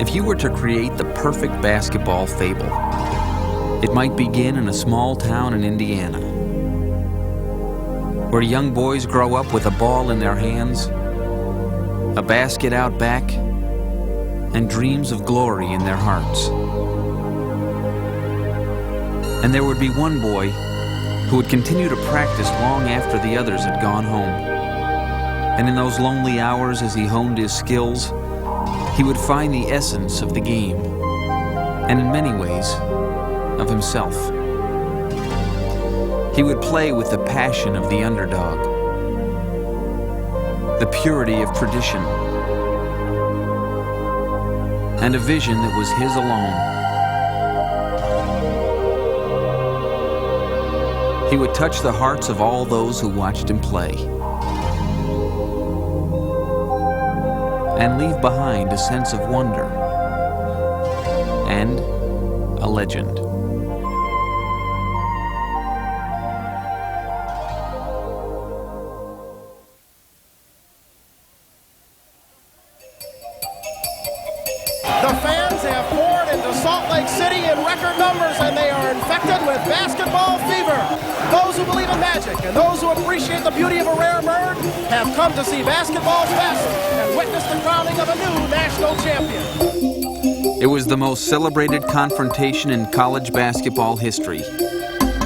If you were to create the perfect basketball fable, it might begin in a small town in Indiana, where young boys grow up with a ball in their hands, a basket out back, and dreams of glory in their hearts. And there would be one boy who would continue to practice long after the others had gone home. And in those lonely hours as he honed his skills, he would find the essence of the game, and in many ways, of himself. He would play with the passion of the underdog, the purity of tradition, and a vision that was his alone. He would touch the hearts of all those who watched him play, and leave behind a sense of wonder and a legend. The fans have poured into Salt Lake City in record numbers, and they are infected with basketball fever. Those who believe in magic and those who appreciate the beauty of a rare bird have come to see basketball's best and witness the crowning of a new national champion. It was the most celebrated confrontation in college basketball history.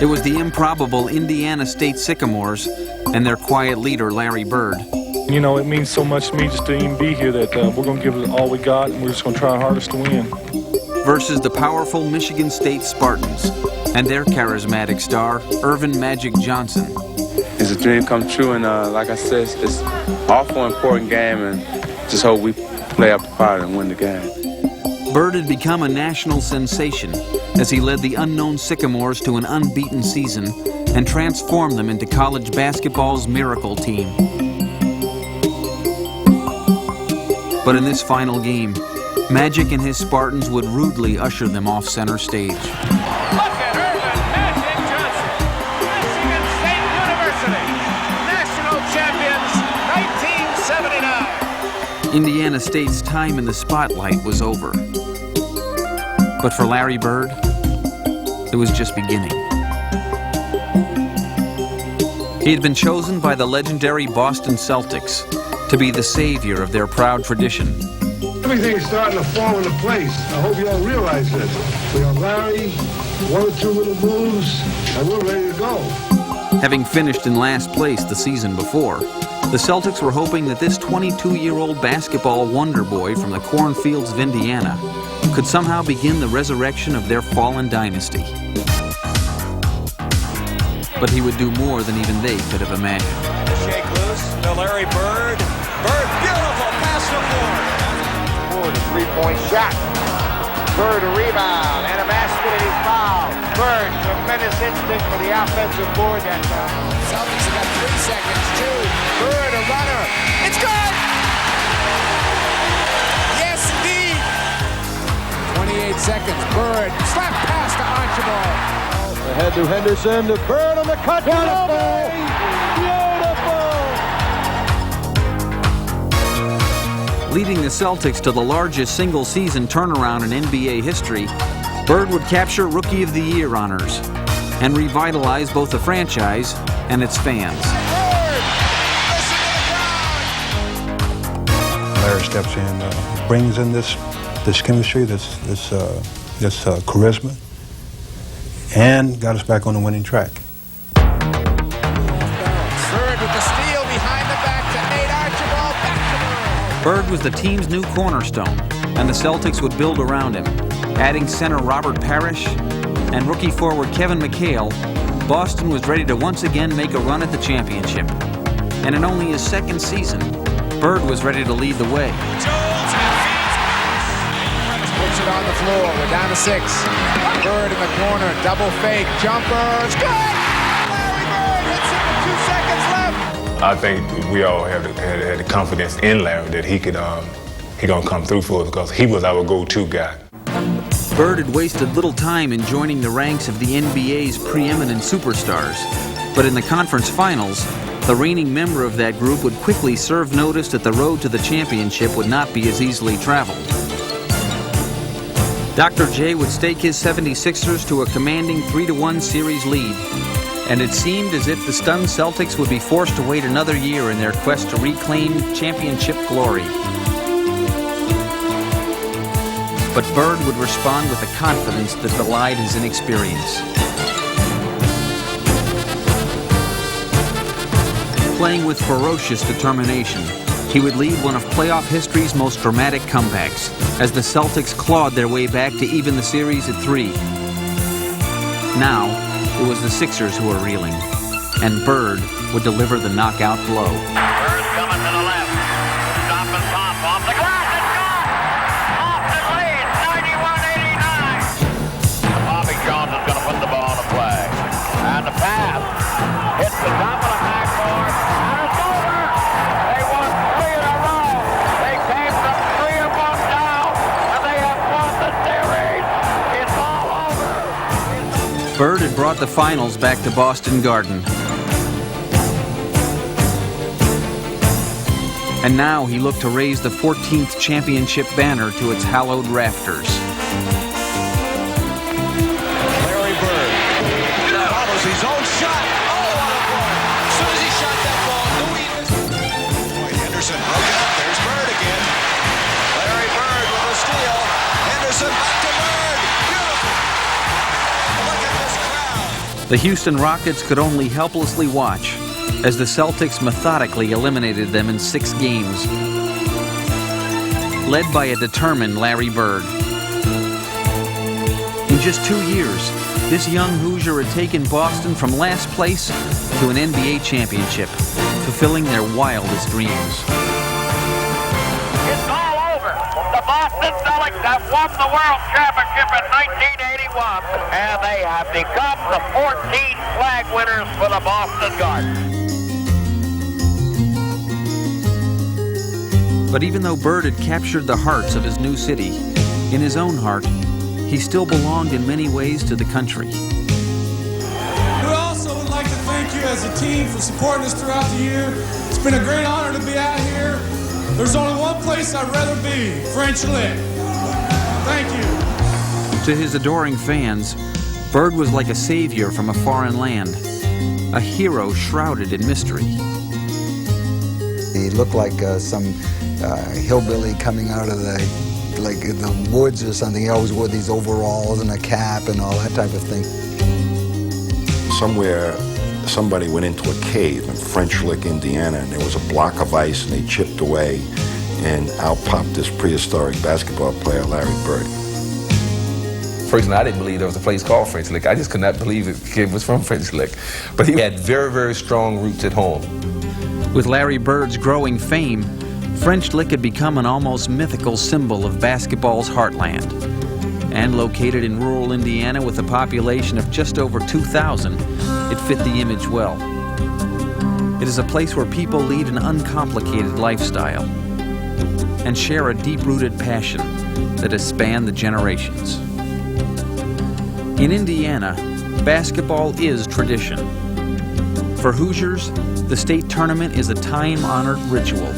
It was the improbable Indiana State Sycamores and their quiet leader, Larry Bird. You know, it means so much to me just to even be here that we're going to give it all we got, and we're just going to try our hardest to win. Versus the powerful Michigan State Spartans and their charismatic star, Earvin Magic Johnson. It's a dream come true, and like I said, it's an awful important game, and just hope we play up the part and win the game. Bird had become a national sensation as he led the unknown Sycamores to an unbeaten season and transformed them into college basketball's miracle team. But in this final game, Magic and his Spartans would rudely usher them off center stage. Look at Earvin Magic Johnson, Michigan State University, national champions, 1979. Indiana State's time in the spotlight was over. But for Larry Bird, it was just beginning. He had been chosen by the legendary Boston Celtics to be the savior of their proud tradition. Everything is starting to fall into place. I hope you all realize this. We got Larry, one or two little moves, and we're ready to go. Having finished in last place the season before, the Celtics were hoping that this 22-year-old basketball wonder boy from the cornfields of Indiana could somehow begin the resurrection of their fallen dynasty. But he would do more than even they could have imagined. The shake loose to Larry Bird. Bird, beautiful pass to Ford. Ford, a three-point shot. Bird, a rebound, and a basket, and he's fouled. Bird, tremendous instinct for the offensive board that time. Celtics have got 3 seconds. 2. Bird, a runner. It's good! Yes, indeed. 28 seconds. Bird, slap pass to Archibald. Ahead to Henderson, to Bird on the cut. Beautiful! Leading the Celtics to the largest single-season turnaround in NBA history, Bird would capture Rookie of the Year honors and revitalize both the franchise and its fans. Larry steps in, brings in this chemistry, this charisma, and got us back on the winning track. Bird with the steal behind the back to Nate Archibald. Back to Bird. Bird was the team's new cornerstone, and the Celtics would build around him. Adding center Robert Parrish and rookie forward Kevin McHale, Boston was ready to once again make a run at the championship. And in only his second season, Bird was ready to lead the way. Puts it on the floor. We're down to 6. Bird in the corner. Double fake. Jumper. It's good! Larry Bird hits it with 2 seconds left. I think we all had the confidence in Larry that he gonna come through for us because he was our go-to guy. Bird had wasted little time in joining the ranks of the NBA's preeminent superstars, but in the conference finals, the reigning member of that group would quickly serve notice that the road to the championship would not be as easily traveled. Dr. J would stake his 76ers to a commanding 3-1 series lead, and it seemed as if the stunned Celtics would be forced to wait another year in their quest to reclaim championship glory. But Bird would respond with a confidence that belied his inexperience. Playing with ferocious determination, he would lead one of playoff history's most dramatic comebacks as the Celtics clawed their way back to even the series at 3. Now, it was the Sixers who were reeling, and Bird would deliver the knockout blow. Bird coming to the left. Stop and pop off the glass. It's gone! Boston leads 91-89. Bobby Jones is going to put the ball to play. And the pass hits the top of the backboard. And it's over! They won 3 in a row. They came from 3 of 1 down. And they have won the series. It's all over. Bird had brought the finals back to Boston Garden. And now he looked to raise the 14th championship banner to its hallowed rafters. Larry Bird follows his own shot. Oh, what a ball. As soon as he shot that ball, Boy, Henderson broke it up. There's Bird again. Larry Bird with a steal. Henderson back to Bird. Beautiful. Look at this crowd. The Houston Rockets could only helplessly watch as the Celtics methodically eliminated them in 6 games, led by a determined Larry Bird. In just 2 years, this young Hoosier had taken Boston from last place to an NBA championship, fulfilling their wildest dreams. It's all over. The Boston Celtics have won the World Championship in 1981, and they have become the 14th flag winners for the Boston Garden. But even though Bird had captured the hearts of his new city, in his own heart, he still belonged in many ways to the country. We also would like to thank you as a team for supporting us throughout the year. It's been a great honor to be out here. There's only one place I'd rather be, French Lick. Thank you. To his adoring fans, Bird was like a savior from a foreign land, a hero shrouded in mystery. He looked like some hillbilly coming out of the woods or something. He always wore these overalls and a cap and all that type of thing. Somewhere, somebody went into a cave in French Lick, Indiana, and there was a block of ice, and they chipped away, and out popped this prehistoric basketball player, Larry Bird. Personally, I didn't believe there was a place called French Lick. I just could not believe the kid was from French Lick. But he had very, very strong roots at home. With Larry Bird's growing fame, French Lick had become an almost mythical symbol of basketball's heartland. And located in rural Indiana with a population of just over 2,000, it fit the image well. It is a place where people lead an uncomplicated lifestyle and share a deep-rooted passion that has spanned the generations. In Indiana, basketball is tradition. For Hoosiers, the state tournament is a time-honored ritual.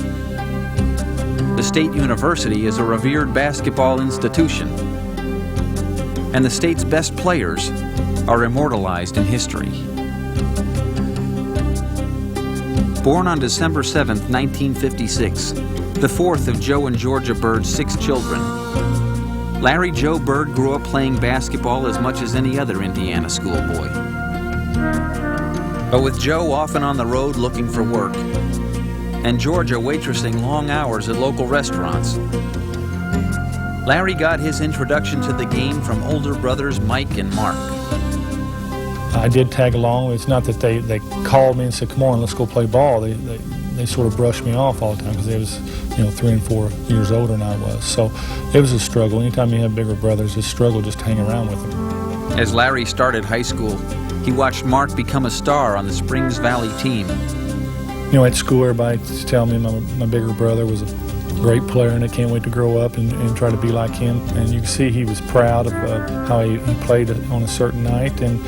The state university is a revered basketball institution, and the state's best players are immortalized in history. Born on December 7th, 1956, the fourth of Joe and Georgia Bird's 6 children, Larry Joe Bird grew up playing basketball as much as any other Indiana schoolboy. But with Joe often on the road looking for work, and Georgia waitressing long hours at local restaurants, Larry got his introduction to the game from older brothers Mike and Mark. I did tag along. It's not that they called me and said, "Come on, let's go play ball." They sort of brushed me off all the time because they was, 3 and 4 years older than I was. So it was a struggle. Anytime you have bigger brothers, it's a struggle just to hang around with them. As Larry started high school, he watched Mark become a star on the Springs Valley team. At school, everybody used to tell me my bigger brother was a great player and I can't wait to grow up and try to be like him. And you can see he was proud of how he played on a certain night, and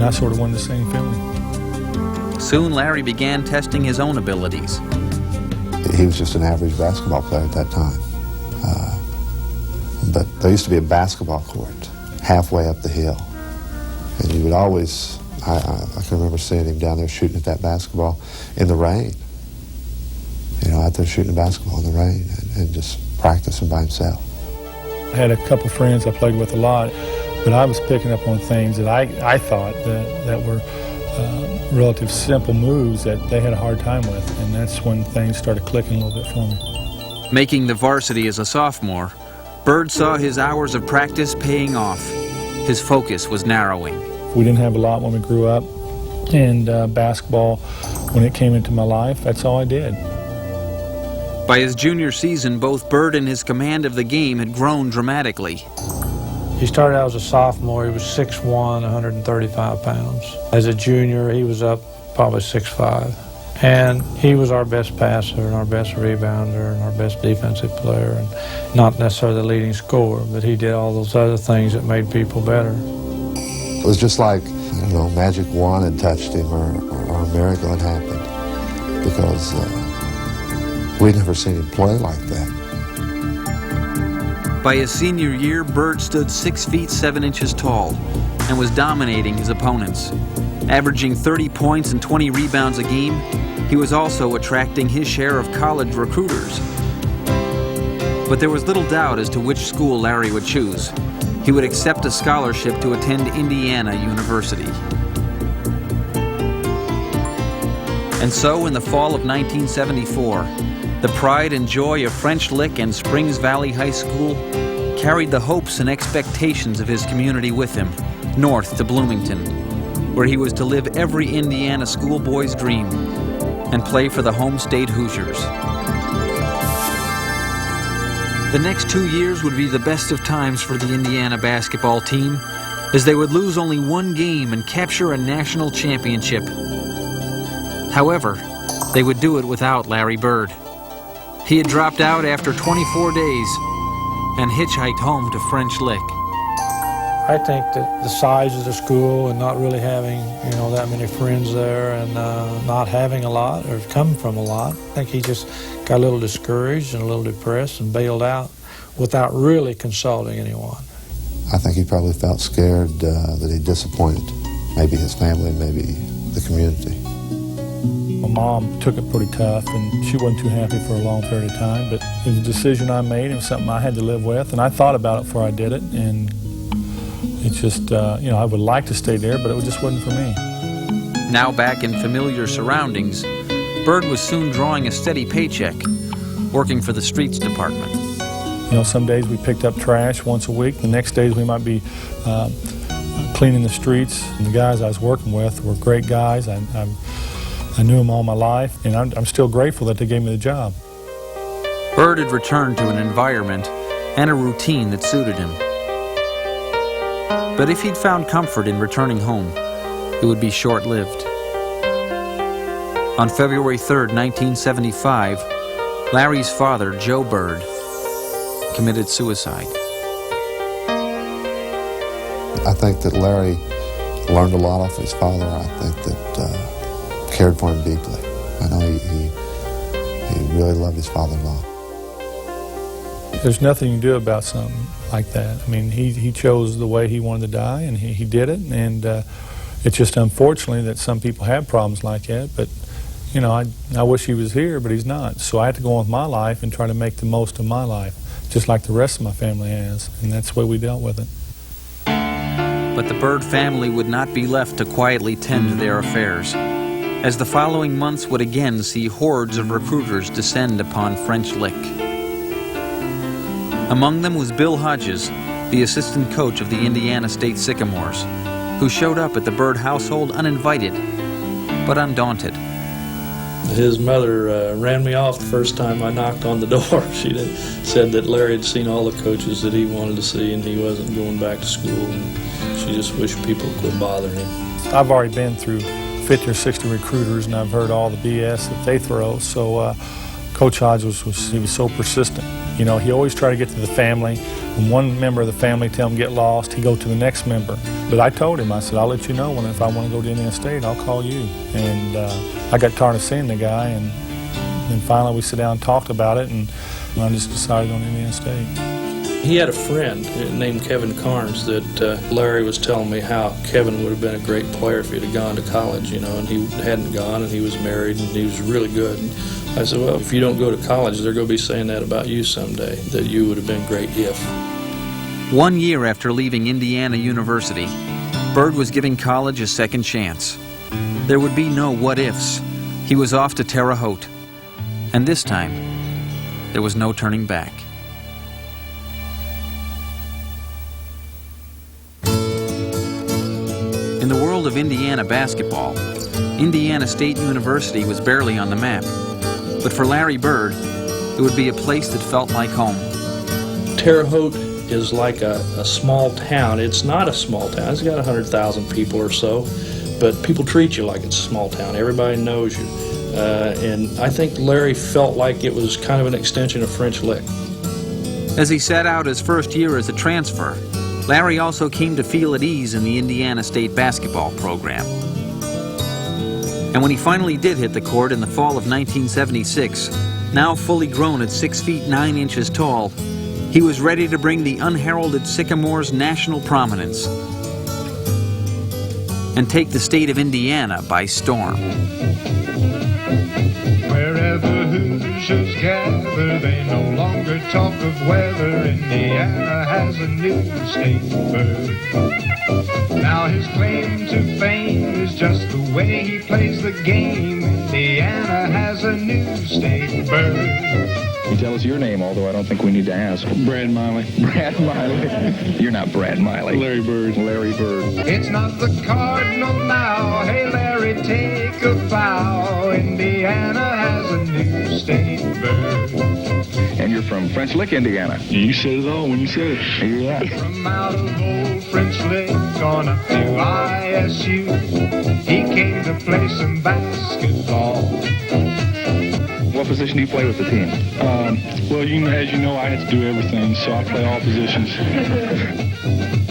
I sort of wanted the same feeling. Soon, Larry began testing his own abilities. He was just an average basketball player at that time. But there used to be a basketball court halfway up the hill. And you would always, I can remember seeing him down there shooting at that basketball in the rain. You know, out there shooting a basketball in the rain and just practicing by himself. I had a couple friends I played with a lot, but I was picking up on things that I thought that were relative simple moves that they had a hard time with, and that's when things started clicking a little bit for me. Making the varsity as a sophomore, Bird saw his hours of practice paying off. His focus was narrowing. We didn't have a lot when we grew up, and basketball, when it came into my life, that's all I did. By his junior season, both Bird and his command of the game had grown dramatically. He started out as a sophomore. He was 6'1", 135 pounds. As a junior, he was up probably 6'5". And he was our best passer and our best rebounder and our best defensive player, and not necessarily the leading scorer, but he did all those other things that made people better. It was just like, I don't know, magic wand had touched him or a miracle had happened, because we'd never seen him play like that. By his senior year, Bird stood 6 feet 7 inches tall and was dominating his opponents. Averaging 30 points and 20 rebounds a game, he was also attracting his share of college recruiters. But there was little doubt as to which school Larry would choose. He would accept a scholarship to attend Indiana University. And so, in the fall of 1974, the pride and joy of French Lick and Springs Valley High School carried the hopes and expectations of his community with him, north to Bloomington, where he was to live every Indiana schoolboy's dream and play for the home state Hoosiers. The next 2 years would be the best of times for the Indiana basketball team, as they would lose only one game and capture a national championship. However, they would do it without Larry Bird. He had dropped out after 24 days and hitchhiked home to French Lick. I think that the size of the school and not really having, that many friends there and not having a lot or coming from a lot, I think he just got a little discouraged and a little depressed and bailed out without really consulting anyone. I think he probably felt scared that he disappointed maybe his family, maybe the community. My mom took it pretty tough, and she wasn't too happy for a long period of time, but it was a decision I made. It was something I had to live with, and I thought about it before I did it, and it's just, I would like to stay there, but it just wasn't for me. Now back in familiar surroundings, Bird was soon drawing a steady paycheck, working for the streets department. Some days we picked up trash once a week. The next days we might be cleaning the streets. And the guys I was working with were great guys. I knew them all my life, and I'm still grateful that they gave me the job. Bird had returned to an environment and a routine that suited him. But if he'd found comfort in returning home, it would be short-lived. On February 3rd, 1975, Larry's father, Joe Bird, committed suicide. I think that Larry learned a lot off his father. I think that cared for him deeply. I know he really loved his father-in-law. There's nothing you can do about something like that. I mean, he chose the way he wanted to die, and he did it, and it's just unfortunately that some people have problems like that, but I wish he was here, but he's not. So I had to go on with my life and try to make the most of my life, just like the rest of my family has, and that's the way we dealt with it. But the Bird family would not be left to quietly tend to their affairs, as the following months would again see hordes of recruiters descend upon French Lick. Among them was Bill Hodges, the assistant coach of the Indiana State Sycamores, who showed up at the Bird household uninvited, but undaunted. His mother ran me off the first time I knocked on the door. She said that Larry had seen all the coaches that he wanted to see and he wasn't going back to school. And she just wished people quit bothering him. I've already been through 50 or 60 recruiters, and I've heard all the BS that they throw. So Coach Hodges was so persistent. He always tried to get to the family. When one member of the family tell him get lost, he'd go to the next member. But I told him, I said, I'll let you know if I want to go to Indiana State, I'll call you. And I got tired of seeing the guy, and then finally we sat down and talked about it, and I just decided on Indiana State. He had a friend named Kevin Carnes that Larry was telling me how Kevin would have been a great player if he'd have gone to college, you know, and he hadn't gone, and he was married, and he was really good. And I said, well, if you don't go to college, they're going to be saying that about you someday, that you would have been great if. 1 year after leaving Indiana University, Bird was giving college a second chance. There would be no what-ifs. He was off to Terre Haute. And this time, there was no turning back. In the world of Indiana basketball, Indiana State University was barely on the map. But for Larry Bird, it would be a place that felt like home. Terre Haute is like a small town. It's not a small town. It's got 100,000 people or so, but people treat you like it's a small town. Everybody knows you. And I think Larry felt like it was kind of an extension of French Lick. As he sat out his first year as a transfer, Larry also came to feel at ease in the Indiana State basketball program. And when he finally did hit the court in the fall of 1976, now fully grown at 6 feet 9 inches tall, he was ready to bring the unheralded Sycamores national prominence and take the state of Indiana by storm. Wherever Hoosiers gather, they no longer talk of weather. Indiana has a new state bird. Now his claim to fame is just the way he plays the game. Indiana has a new state bird. You tell us your name, although I don't think we need to ask. Brad Miley. Brad Miley. You're not Brad Miley. Larry Bird. Larry Bird. It's not the Cardinal now. Hey, Larry, take a bow. Indiana has a new state bird. And you're from French Lick, Indiana. You said it all when you said it. Yeah. From out of old French Lick on up to ISU, he came to play some basketball. What position do you play with the team? Well, as you know, I had to do everything, so I play all positions.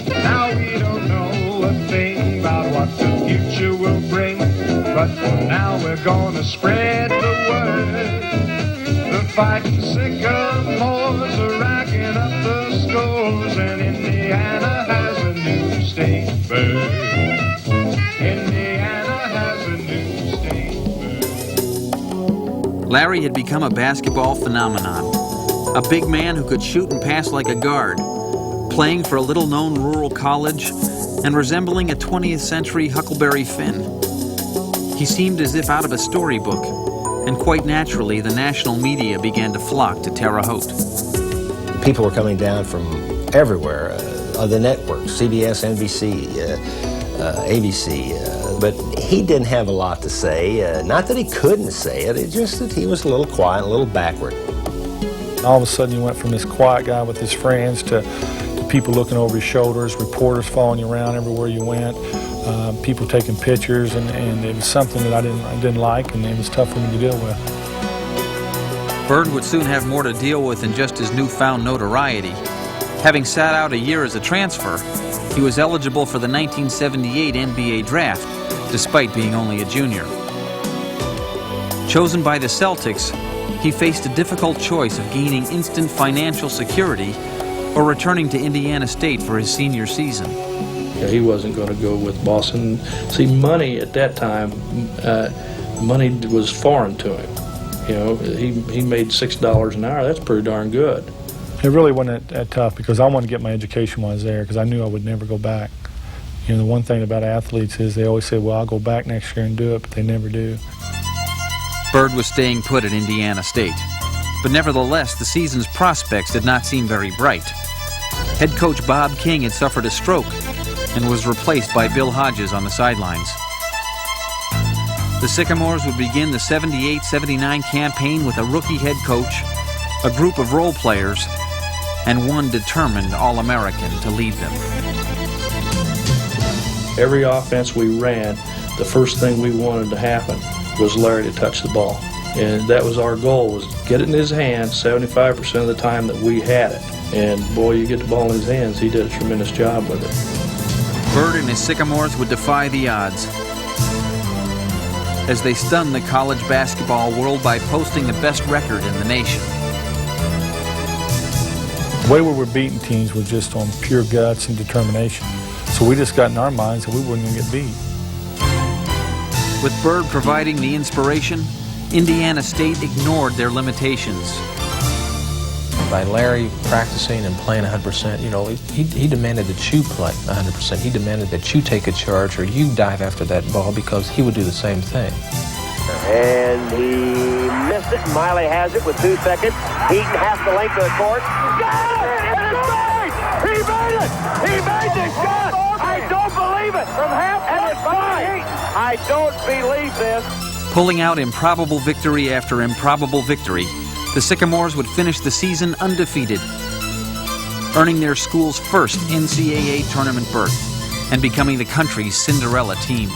Now we don't know a thing about what the future will bring, but for now we're gonna spread the word. The fighting Sycamores are racking up the scores, and Indiana has a new state bird. Indiana has a new state bird. Larry had become a basketball phenomenon, a big man who could shoot and pass like a guard, playing for a little-known rural college and resembling a 20th century Huckleberry Finn. He seemed as if out of a storybook, and quite naturally the national media began to flock to Terre Haute. People were coming down from everywhere, the networks, CBS, NBC, ABC, but he didn't have a lot to say. Not that he couldn't say it, it's just that he was a little quiet, a little backward. All of a sudden you went from this quiet guy with his friends to people looking over his shoulders, reporters following you around everywhere you went, people taking pictures, and it was something that I didn't like, and it was tough for me to deal with. Bird would soon have more to deal with than just his newfound notoriety. Having sat out a year as a transfer, he was eligible for the 1978 NBA draft, despite being only a junior. Chosen by the Celtics, he faced a difficult choice of gaining instant financial security or returning to Indiana State for his senior season. Yeah, he wasn't going to go with Boston. See, money at that time, money was foreign to him. You know, he made $6 an hour. That's pretty darn good. It really wasn't that tough because I wanted to get my education while I was there because I knew I would never go back. You know, the one thing about athletes is they always say, well, I'll go back next year and do it, but they never do. Bird was staying put at Indiana State, but nevertheless, the season's prospects did not seem very bright. Head coach Bob King had suffered a stroke and was replaced by Bill Hodges on the sidelines. The Sycamores would begin the 78-79 campaign with a rookie head coach, a group of role players, and one determined All-American to lead them. Every offense we ran, the first thing we wanted to happen was Larry to touch the ball. And that was our goal, was get it in his hands 75% of the time that we had it. And boy, you get the ball in his hands, he did a tremendous job with it. Bird and his Sycamores would defy the odds as they stunned the college basketball world by posting the best record in the nation. The way we were beating teams was just on pure guts and determination. So we just got in our minds that we weren't going to get beat. With Bird providing the inspiration, Indiana State ignored their limitations. By Larry practicing and playing 100%, you know, he demanded that you play 100%. He demanded that you take a charge or you dive after that ball because he would do the same thing. And he missed it. Miley has it with 2 seconds. Heaton half the length of the court. Got it! It's right! He made it! He made the shot! I don't believe it! From half and it's fine! I don't believe this. Pulling out improbable victory after improbable victory, the Sycamores would finish the season undefeated, earning their school's first NCAA tournament berth and becoming the country's Cinderella team.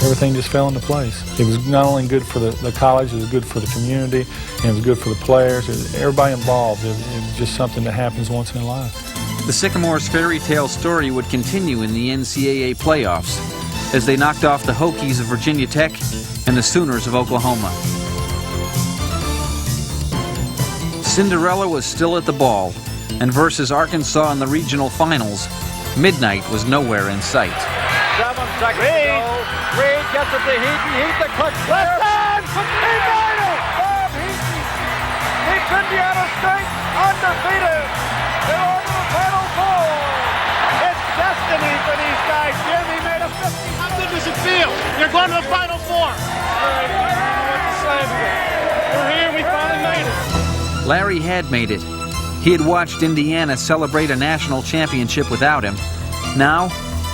Everything just fell into place. It was not only good for the college, it was good for the community, and it was good for the players. Everybody involved. It was just something that happens once in a life. The Sycamores' fairy tale story would continue in the NCAA playoffs as they knocked off the Hokies of Virginia Tech and the Sooners of Oklahoma. Cinderella was still at the ball, and versus Arkansas in the regional finals, midnight was nowhere in sight. 7 seconds to go. Reed gets it to Heaton. Heaton the clutch player. He made it! Bob Heaton keeps Indiana State undefeated. They're on to the Final Four. It's destiny for these guys. Jimmy made a 50. How good does it feel? You're going to the Final Four. I don't know what to say. We're here. We finally made it. Larry had made it. He had watched Indiana celebrate a national championship without him. Now,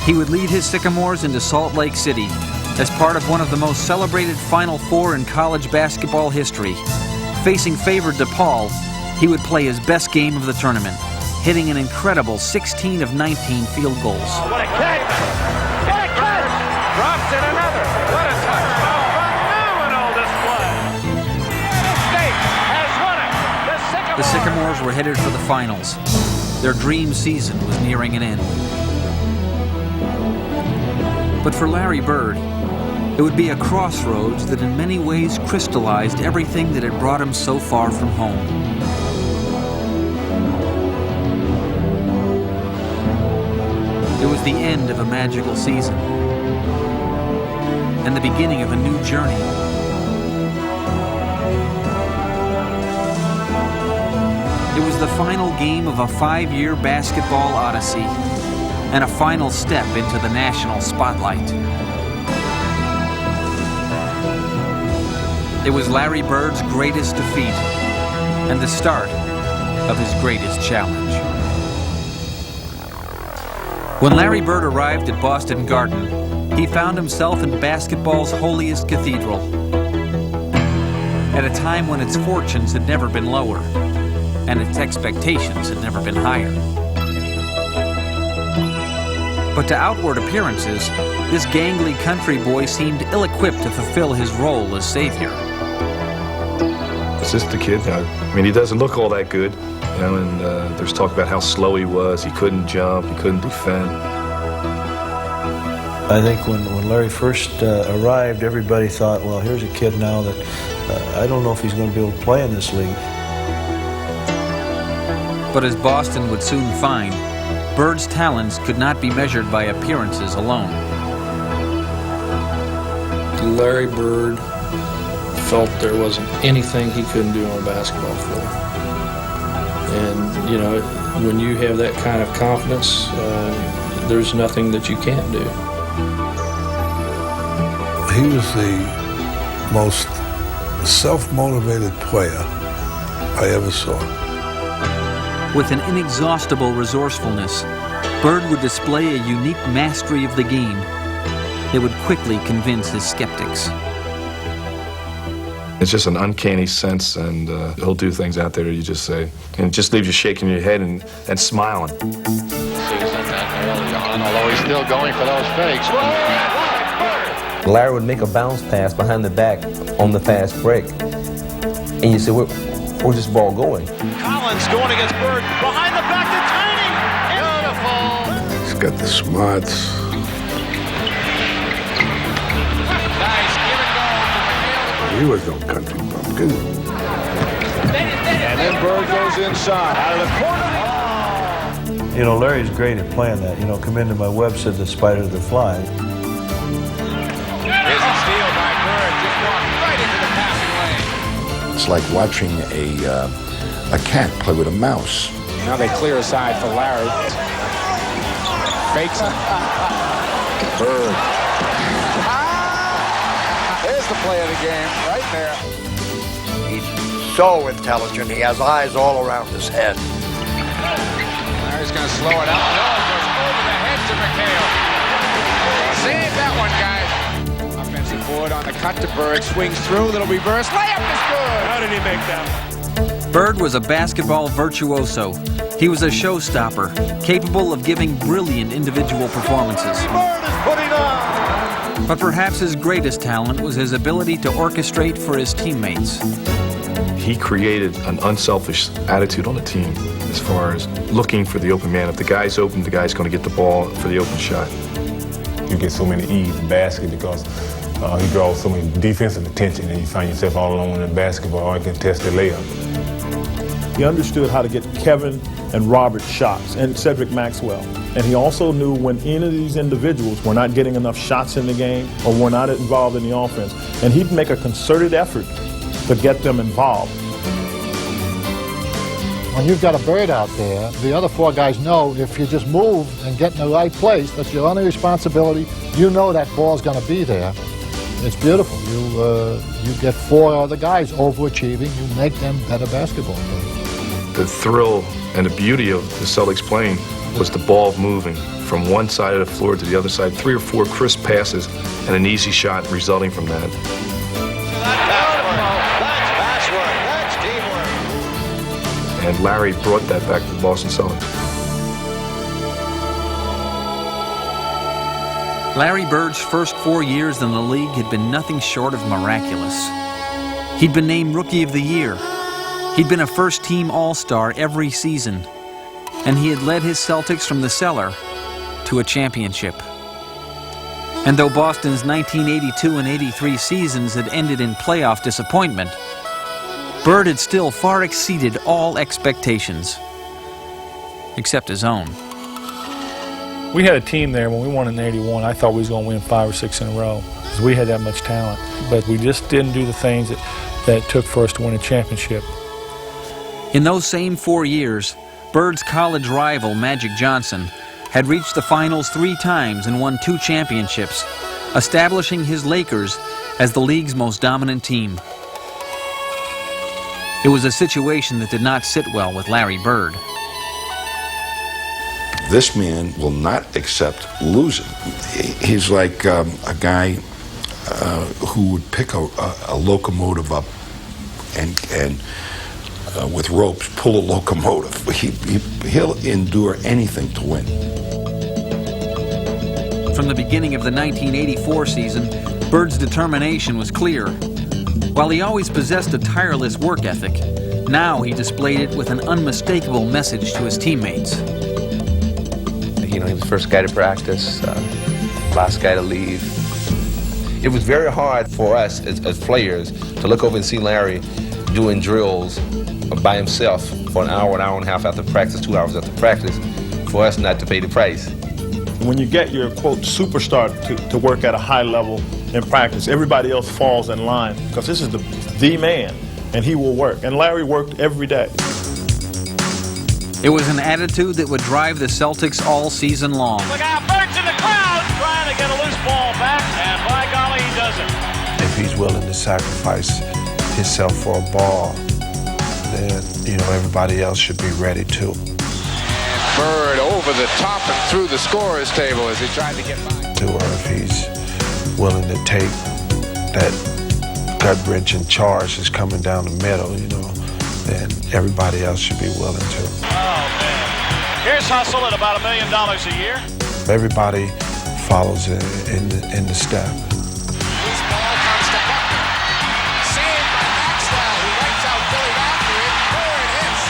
he would lead his Sycamores into Salt Lake City as part of one of the most celebrated Final Four in college basketball history. Facing favored DePaul, he would play his best game of the tournament, hitting an incredible 16 of 19 field goals. What a catch! What a catch! Drops in another. What a touchdown! Phenomenal display. State has won it. The Sycamores were headed for the finals. Their dream season was nearing an end. But for Larry Bird, it would be a crossroads that in many ways crystallized everything that had brought him so far from home. It was the end of a magical season and the beginning of a new journey. It was the final game of a 5-year basketball odyssey and a final step into the national spotlight. It was Larry Bird's greatest defeat and the start of his greatest challenge. When Larry Bird arrived at Boston Garden, he found himself in basketball's holiest cathedral, at a time when its fortunes had never been lower and its expectations had never been higher. But to outward appearances, this gangly country boy seemed ill-equipped to fulfill his role as savior. It's just the kid. I mean, he doesn't look all that good, you know, and there's talk about how slow he was. He couldn't jump. He couldn't defend. I think when Larry first arrived, everybody thought, well, here's a kid now that I don't know if he's going to be able to play in this league. But as Boston would soon find, Bird's talents could not be measured by appearances alone. Larry Bird felt there wasn't anything he couldn't do on a basketball floor. And, you know, when you have that kind of confidence, there's nothing that you can't do. He was the most self-motivated player I ever saw. With an inexhaustible resourcefulness, Bird would display a unique mastery of the game that would quickly convince his skeptics. It's just an uncanny sense, and he'll do things out there you just say, and it just leaves you shaking your head and smiling. Season that early on, although he's still going for those fakes. Larry would make a bounce pass behind the back on the fast break. And you say, where's this ball going? Collins going against Bird. Behind the back to Tiny. Beautiful. He's got the smarts. He was no country bumpkin. And then Bird goes goes inside. Out of the corner. You know, Larry's great at playing that. You know, come into my web said the spider that flies. Here's a steal by Bird. Just walked right into the passing lane. It's like watching a cat play with a mouse. Now they clear aside for Larry. Fakes it. Bird. There's the play of the game, right there. He's so intelligent. He has eyes all around his head. Larry's going to slow it up. No, it goes over the head to McHale. Save that one, guys. Offensive board on the cut to Bird. Swings through, little reverse. Layup is good. How did he make that one? Bird was a basketball virtuoso. He was a showstopper, capable of giving brilliant individual performances. Bird is putting on. But perhaps his greatest talent was his ability to orchestrate for his teammates. He created an unselfish attitude on the team as far as looking for the open man. If the guy's open, the guy's going to get the ball for the open shot. You get so many ease in basket because he draws so many defensive attention, and you find yourself all alone in the basketball or contested layup. He understood how to get Kevin and Robert shots, and Cedric Maxwell. And he also knew when any of these individuals were not getting enough shots in the game or were not involved in the offense. And he'd make a concerted effort to get them involved. When you've got a Bird out there, the other four guys know if you just move and get in the right place, that's your only responsibility. You know that ball's going to be there. It's beautiful. You get four other guys overachieving. You make them better basketball players. The thrill and the beauty of the Celtics playing was the ball moving from one side of the floor to the other side. 3 or 4 crisp passes and an easy shot resulting from that. That's teamwork. And Larry brought that back to the Boston Celtics. Larry Bird's first 4 years in the league had been nothing short of miraculous. He'd been named Rookie of the Year. He'd been a first-team All-Star every season. And he had led his Celtics from the cellar to a championship. And though Boston's 1982 and 83 seasons had ended in playoff disappointment, Bird had still far exceeded all expectations, except his own. We had a team there when we won in '81. I thought we was going to win 5 or 6 in a row because we had that much talent. But we just didn't do the things that it took for us to win a championship. In those same 4 years, Bird's college rival, Magic Johnson, had reached the finals 3 times and won 2 championships, establishing his Lakers as the league's most dominant team. It was a situation that did not sit well with Larry Bird. This man will not accept losing. He's like a guy who would pick a locomotive up and with ropes, pull a locomotive. He'll endure anything to win. From the beginning of the 1984 season, Bird's determination was clear. While he always possessed a tireless work ethic, now he displayed it with an unmistakable message to his teammates. You know, he was the first guy to practice, last guy to leave. It was very hard for us as players to look over and see Larry doing drills by himself for an hour and a half after practice, 2 hours after practice, for us not to pay the price. When you get your, quote, superstar to work at a high level in practice, everybody else falls in line because this is the man, and he will work. And Larry worked every day. It was an attitude that would drive the Celtics all season long. Look out, Bird's in the crowd trying to get a loose ball back, and by golly, he does it. If he's willing to sacrifice himself for a ball, then, you know, everybody else should be ready too. Bird over the top and through the scorer's table as he tried to get by. Or if he's willing to take that gut-wrenching charge that's coming down the middle, you know, then everybody else should be willing to. Oh, man. Here's Hustle at about $1 million a year. Everybody follows in the step. This ball comes to Buckner. Saved by Maxwell, who writes out Billy after it. Bird hits.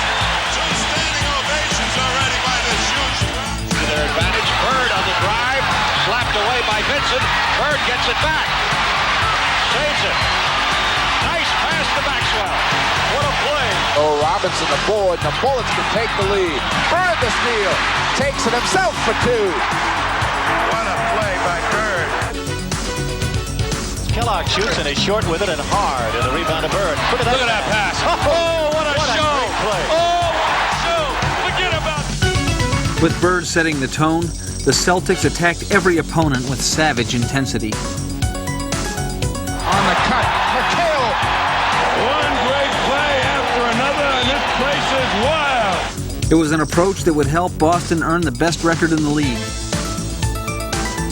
2 standing ovations already by this huge crowd. To their advantage, Bird on the drive, slapped away by Vincent. Bird gets it back. Saves it. Nice pass to Maxwell. What a play. Oh, Robinson aboard. The Bullets can take the lead. Bird the steal. Takes it himself for two. What a play by Bird. Kellogg shoots and he's short with it and hard. And the rebound to Bird. Look at that pass. Oh, what a show. Great play. Oh, what a show. Forget about it. With Bird setting the tone, the Celtics attacked every opponent with savage intensity. On the cut. McHale. One great play after another, and this place is wild. It was an approach that would help Boston earn the best record in the league.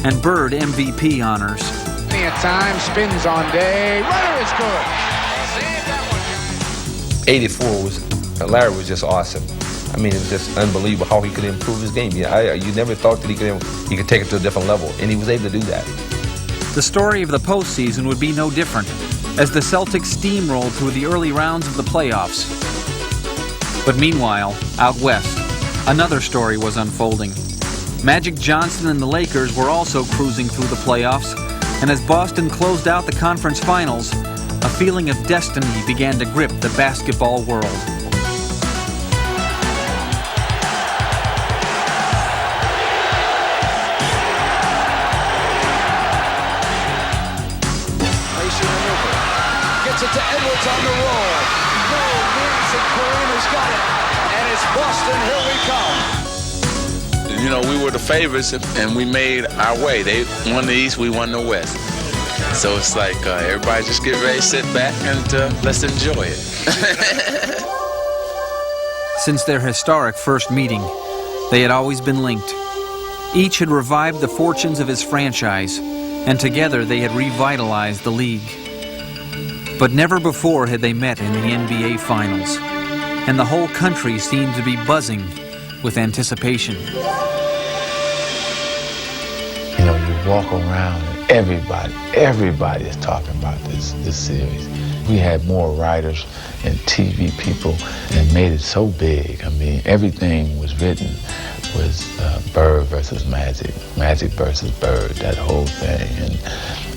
And Bird MVP honors. Plenty of time. Spins on day. Runner is good. Save that one. 84 was, Larry was just awesome. I mean, it was just unbelievable how he could improve his game. You never thought that he could take it to a different level, and he was able to do that. The story of the postseason would be no different, as the Celtics steamrolled through the early rounds of the playoffs. But meanwhile, out west, another story was unfolding. Magic Johnson and the Lakers were also cruising through the playoffs, and as Boston closed out the conference finals, a feeling of destiny began to grip the basketball world. Gets it to Edwards on the roll. No, Nancy Kareem has got it. And it's Boston, here we come. You know, we were the favorites, and we made our way. They won the East, we won the West. So it's like everybody just get ready, sit back, and let's enjoy it. Since their historic first meeting, they had always been linked. Each had revived the fortunes of his franchise, and together they had revitalized the league. But never before had they met in the NBA Finals, and the whole country seemed to be buzzing with anticipation. You know, you walk around and everybody is talking about this series. We had more writers and TV people and made it so big. I mean, everything was written was Bird versus Magic, Magic versus Bird, that whole thing. And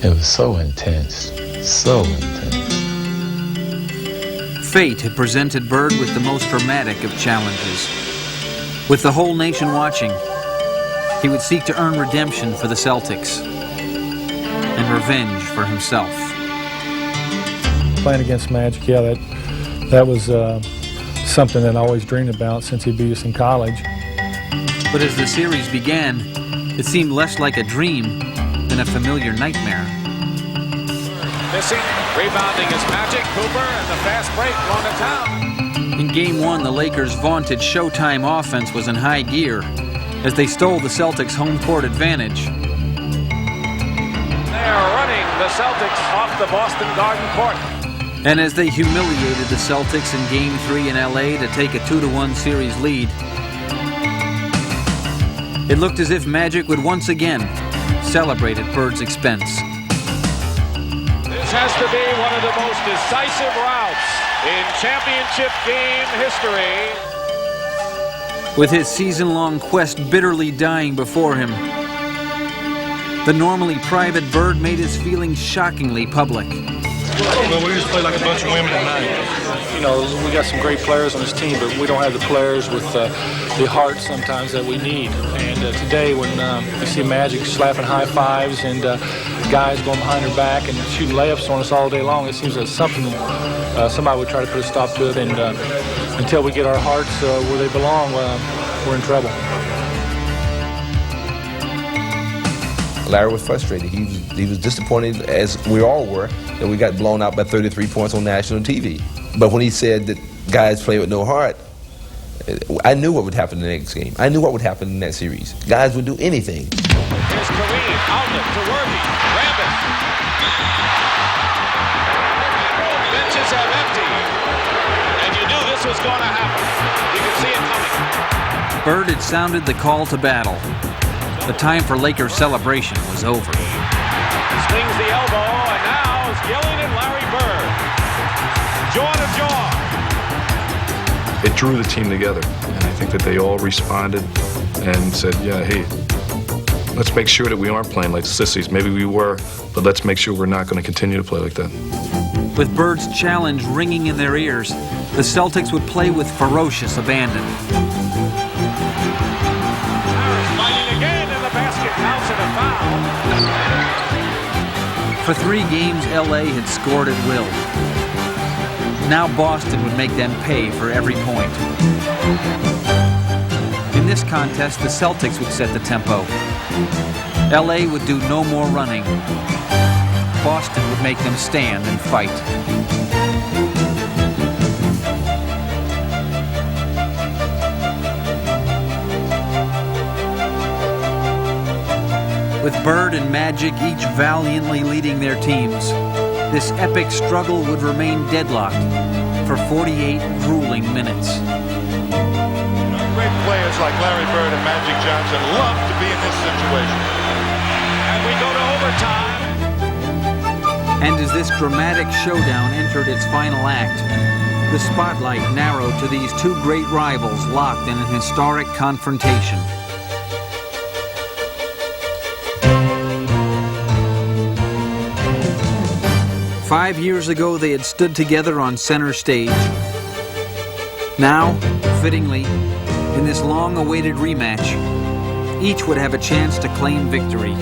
it was so intense, so intense. Fate had presented Bird with the most dramatic of challenges. With the whole nation watching, he would seek to earn redemption for the Celtics and revenge for himself. Playing against Magic, yeah, that was something that I always dreamed about since he beat us in college. But as the series began, it seemed less like a dream than a familiar nightmare. Missing, rebounding is Magic, Cooper, and the fast break going to town. In Game 1, the Lakers' vaunted Showtime offense was in high gear as they stole the Celtics' home court advantage. They are running the Celtics off the Boston Garden Court. And as they humiliated the Celtics in Game 3 in LA to take a 2-1 series lead, it looked as if Magic would once again celebrate at Bird's expense. This has to be one of the most decisive routes in championship game history. With his season-long quest bitterly dying before him, the normally private Bird made his feelings shockingly public. Well, we just play like a bunch of women tonight. You know, we got some great players on this team, but we don't have the players with the heart sometimes that we need. And today, when you see Magic slapping high fives and guys going behind their back and shooting layups on us all day long, it seems that something somebody would try to put a stop to it. And until we get our hearts where they belong, we're in trouble. Larry was frustrated. He was disappointed, as we all were, that we got blown out by 33 points on national TV. But when he said that guys play with no heart, I knew what would happen in the next game. I knew what would happen in that series. Guys would do anything. Here's Kareem, outlet to Worthy, Rambis. Benches have emptied, and you knew this was going to happen. You could see it coming. Bird had sounded the call to battle. The time for Lakers celebration was over. Swings the elbow, and now is Gillen and Larry Bird. Jaw to jaw. It drew the team together, and I think that they all responded and said, yeah, hey, let's make sure that we aren't playing like sissies. Maybe we were, but let's make sure we're not going to continue to play like that. With Bird's challenge ringing in their ears, the Celtics would play with ferocious abandon. Fighting again, and the basket counts and a foul. For 3 games, LA had scored at will. Now Boston would make them pay for every point. In this contest, the Celtics would set the tempo. LA would do no more running. Boston would make them stand and fight. With Bird and Magic each valiantly leading their teams, this epic struggle would remain deadlocked for 48 grueling minutes. Great players like Larry Bird and Magic Johnson love to be in this situation. And we go to overtime. And as this dramatic showdown entered its final act, the spotlight narrowed to these 2 great rivals locked in an historic confrontation. Five years ago, they had stood together on center stage. Now, fittingly, in this long-awaited rematch, each would have a chance to claim victory.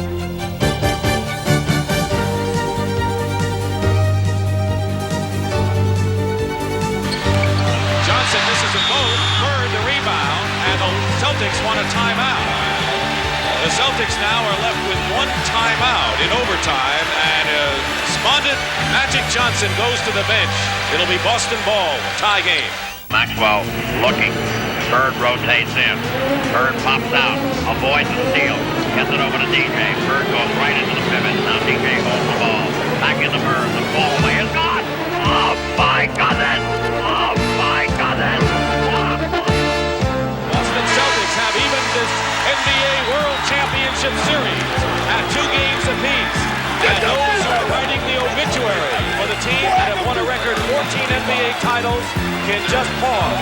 Johnson misses a both. Bird the rebound, and the Celtics want a timeout. The Celtics now are left with 1 timeout in overtime, and despondent Magic Johnson goes to the bench. It'll be Boston ball, tie game. Maxwell looking. Bird rotates in. Bird pops out. Avoids the steal. Gets it over to DJ. Bird goes right into the pivot. Now DJ holds the ball. Back into Bird. The ball away is gone. Oh my goodness! Oh my goodness! Boston Celtics have evened this NBA World Championship Series at 2 games apiece. And those who are writing the obituary for the team that have won a record 14 NBA titles can just pause.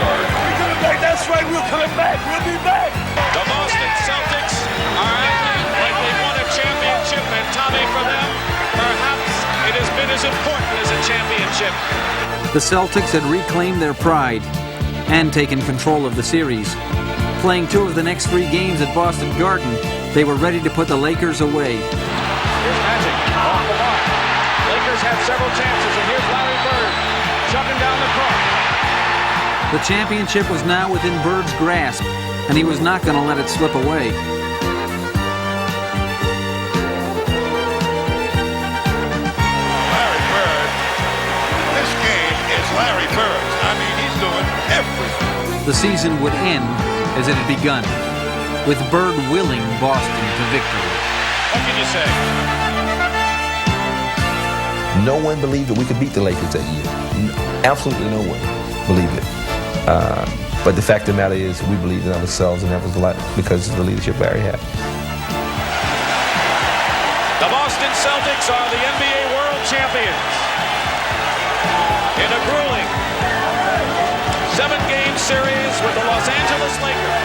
We're coming back. That's right. We're coming back. We'll be back. The Boston Celtics are acting like they won a championship, and Tommy, for them, perhaps it has been as important as a championship. The Celtics had reclaimed their pride and taken control of the series. Playing 2 of the next 3 games at Boston Garden, they were ready to put the Lakers away. Here's Magic off the mark. Lakers have several chances, and here's Larry Bird chucking down the court. The championship was now within Bird's grasp, and he was not going to let it slip away. Larry Bird. This game is Larry Bird's. I mean, he's doing everything. The season would end as it had begun, with Bird willing Boston to victory. What can you say? No one believed that we could beat the Lakers that year. Absolutely no one believed it. But the fact of the matter is, we believed in ourselves, and that was a lot because of the leadership Larry had. The Boston Celtics are the NBA World Champions in a grueling 7-game series with the Los Angeles Lakers.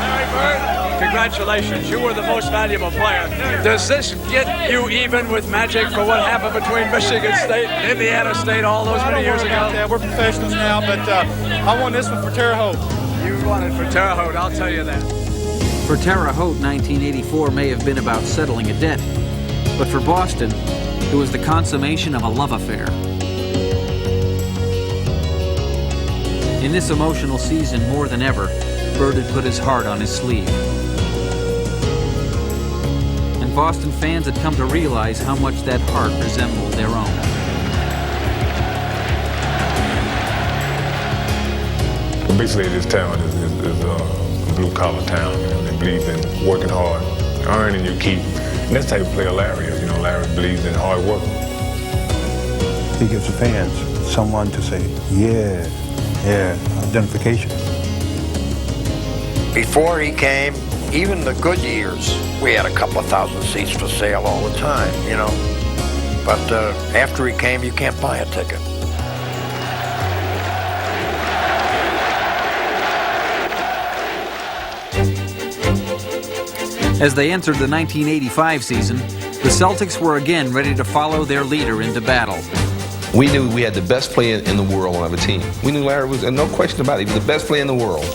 Larry Bird, congratulations. You were the most valuable player. Does this get you even with Magic for what happened between Michigan State and Indiana State all those many years ago? Yeah, we're professionals now, but I won this one for Terre Haute. You won it for Terre Haute, I'll tell you that. For Terre Haute, 1984 may have been about settling a debt, but for Boston, it was the consummation of a love affair. In this emotional season, more than ever, Bird had put his heart on his sleeve. And Boston fans had come to realize how much that heart resembled their own. Well, basically, this town is a blue-collar town. You know, they believe in working hard, earning your keep. And that's the type of player Larry is. You know, Larry believes in hard work. He gives the fans someone to say, yeah, identification. Before he came, even the good years, we had a couple of thousand seats for sale all the time, you know. But after he came, you can't buy a ticket. As they entered the 1985 season, the Celtics were again ready to follow their leader into battle. We knew we had the best player in the world on our team. We knew Larry was, and no question about it, he was the best player in the world.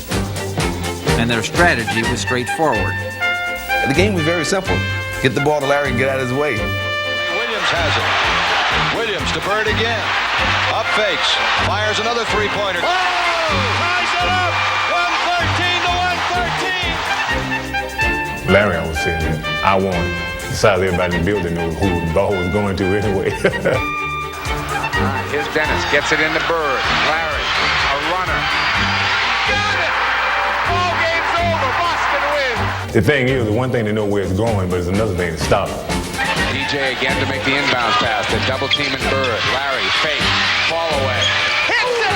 And their strategy was straightforward. The game was very simple. Get the ball to Larry and get out of his way. Williams has it. Williams to Bird again. Up fakes. Fires another three-pointer. Oh! Ties it up! 113 to 113! Larry always said that I won. Besides, everybody in the building knew who the ball was going to anyway. Here's Dennis. Gets it into Bird. Larry, a runner. Got it! Ball game's over. Boston wins. The thing is, the one thing to know where it's going, but it's another thing to stop it. DJ again to make the inbounds pass. The double team in Bird. Larry, fake. Fall away. Hits it!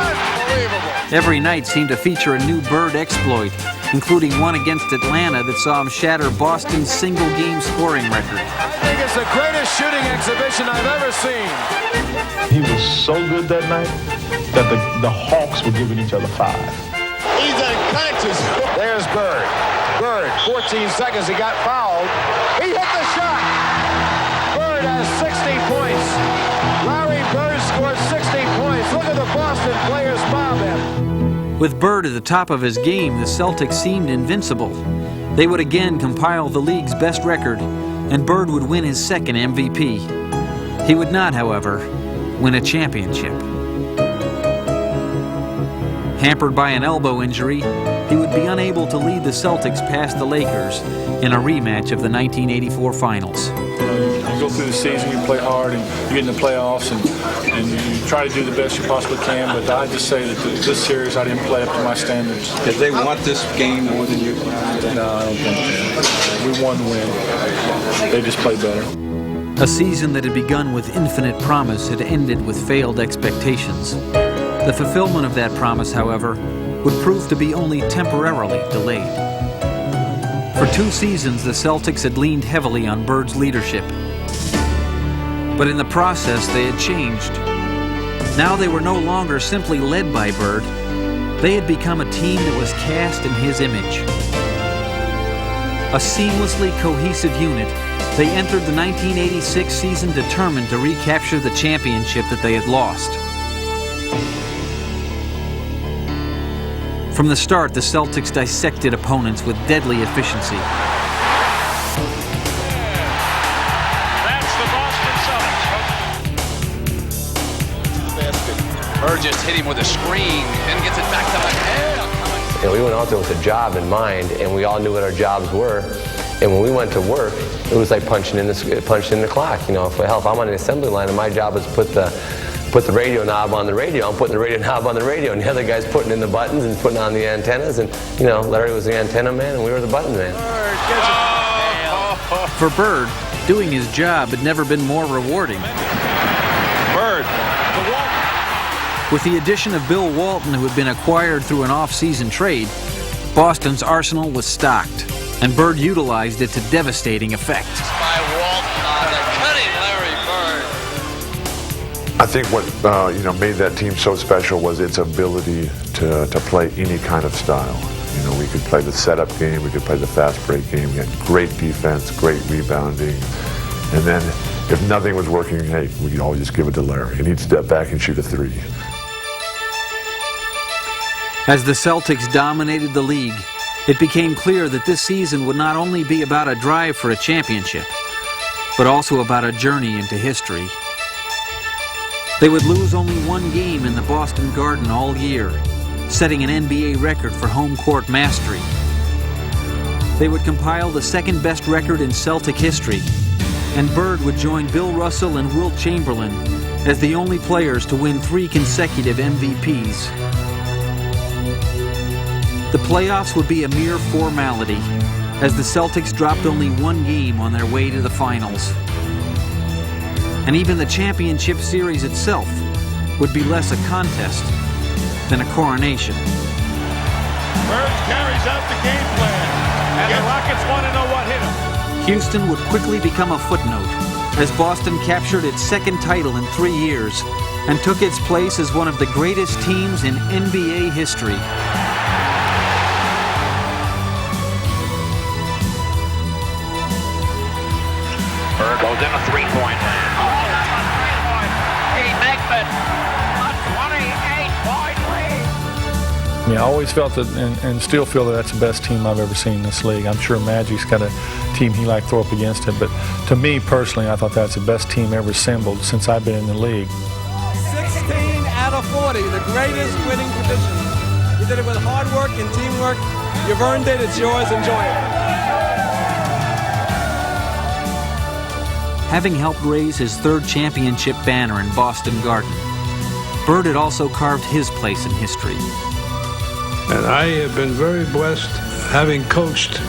Unbelievable. Every night seemed to feature a new Bird exploit, including one against Atlanta that saw him shatter Boston's single-game scoring record. I think it's the greatest shooting exhibition I've ever seen. He was so good that night that the Hawks were giving each other 5. He's unconscious. There's Bird. Bird, 14 seconds, he got fouled. He hit the shot. Bird has 60 points. Larry Bird scored 60 points. Look at the Boston players mob him. With Bird at the top of his game, the Celtics seemed invincible. They would again compile the league's best record, and Bird would win his second MVP. He would not, however, win a championship. Hampered by an elbow injury, he would be unable to lead the Celtics past the Lakers in a rematch of the 1984 Finals. You go through the season, you play hard, and you get in the playoffs, and you try to do the best you possibly can, but I just say that this series I didn't play up to my standards. Did they want this game more than you? No, I don't think so. We won the win. They just played better. A season that had begun with infinite promise had ended with failed expectations. The fulfillment of that promise, however, would prove to be only temporarily delayed. For 2 seasons, the Celtics had leaned heavily on Bird's leadership. But in the process, they had changed. Now they were no longer simply led by Bird. They had become a team that was cast in his image. A seamlessly cohesive unit, they entered the 1986 season determined to recapture the championship that they had lost. From the start, the Celtics dissected opponents with deadly efficiency. That's the Boston Celtics. Bird just hit him with a screen, then gets it back to the head. And we went out there with a job in mind, and we all knew what our jobs were. And when we went to work, it was like punching in the clock. You know, for hell, if I'm on the assembly line and my job is put the radio knob on the radio, I'm putting the radio knob on the radio, and the other guy's putting in the buttons and putting on the antennas. And, you know, Larry was the antenna man, and we were the button man. For Bird, doing his job had never been more rewarding. Bird. With the addition of Bill Walton, who had been acquired through an off-season trade, Boston's arsenal was stocked, and Bird utilized it to devastating effect. By Walton on the cutting Larry Bird. I think what made that team so special was its ability to play any kind of style. You know, we could play the setup game, we could play the fast break game. We had great defense, great rebounding, and then if nothing was working, hey, we could always just give it to Larry, and he'd step back and shoot a 3. As the Celtics dominated the league, it became clear that this season would not only be about a drive for a championship, but also about a journey into history. They would lose only 1 game in the Boston Garden all year, setting an NBA record for home court mastery. They would compile the second-best record in Celtic history, and Bird would join Bill Russell and Wilt Chamberlain as the only players to win 3 consecutive MVPs. The playoffs would be a mere formality, as the Celtics dropped only 1 game on their way to the finals. And even the championship series itself would be less a contest than a coronation. Bird carries out the game plan. And the Rockets want to know what hit him. Houston would quickly become a footnote as Boston captured its 2nd title in 3 years and took its place as one of the greatest teams in NBA history. in a three-point land. Oh, that's a three-point. He makes it a 28-point lead. I mean, I always felt that, and still feel that that's the best team I've ever seen in this league. I'm sure Magic's got a team he liked to throw up against it, but to me personally, I thought that's the best team ever assembled since I've been in the league. 16 out of 40, the greatest winning tradition. You did it with hard work and teamwork. You've earned it. It's yours. Enjoy it. Having helped raise his third championship banner in Boston Garden, Bird had also carved his place in history. And I have been very blessed having coached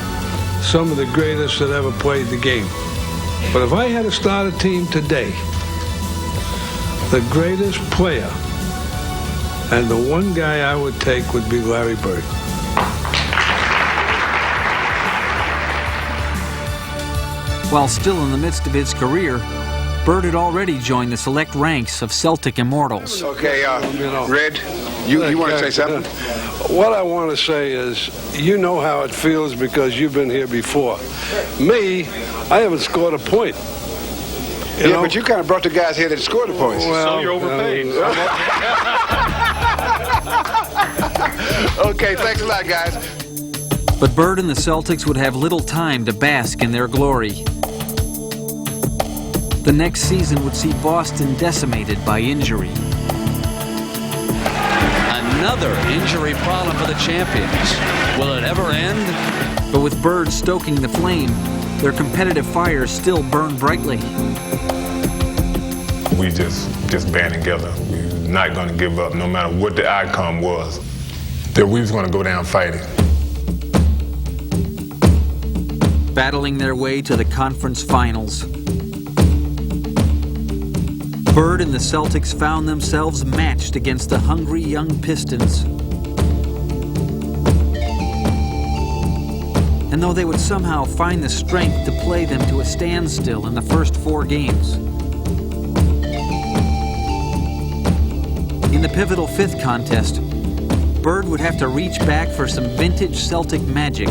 some of the greatest that ever played the game. But if I had to start a team today, the greatest player and the one guy I would take would be Larry Bird. While still in the midst of his career, Bird had already joined the select ranks of Celtic immortals. Okay, Red, you want to say something? What I want to say is, you know how it feels because you've been here before. Me, I haven't scored a point. You know? But you kind of brought the guys here that scored the points. Well, so you're overpaid. Okay, thanks a lot, guys. But Bird and the Celtics would have little time to bask in their glory. The next season would see Boston decimated by injury. Another injury problem for the champions. Will it ever end? But with Bird stoking the flame, their competitive fires still burn brightly. We just band together. We're not going to give up no matter what the outcome was. That we was going to go down fighting. Battling their way to the conference finals, Bird and the Celtics found themselves matched against the hungry young Pistons. And though they would somehow find the strength to play them to a standstill in the first 4 games, in the pivotal 5th contest, Bird would have to reach back for some vintage Celtic magic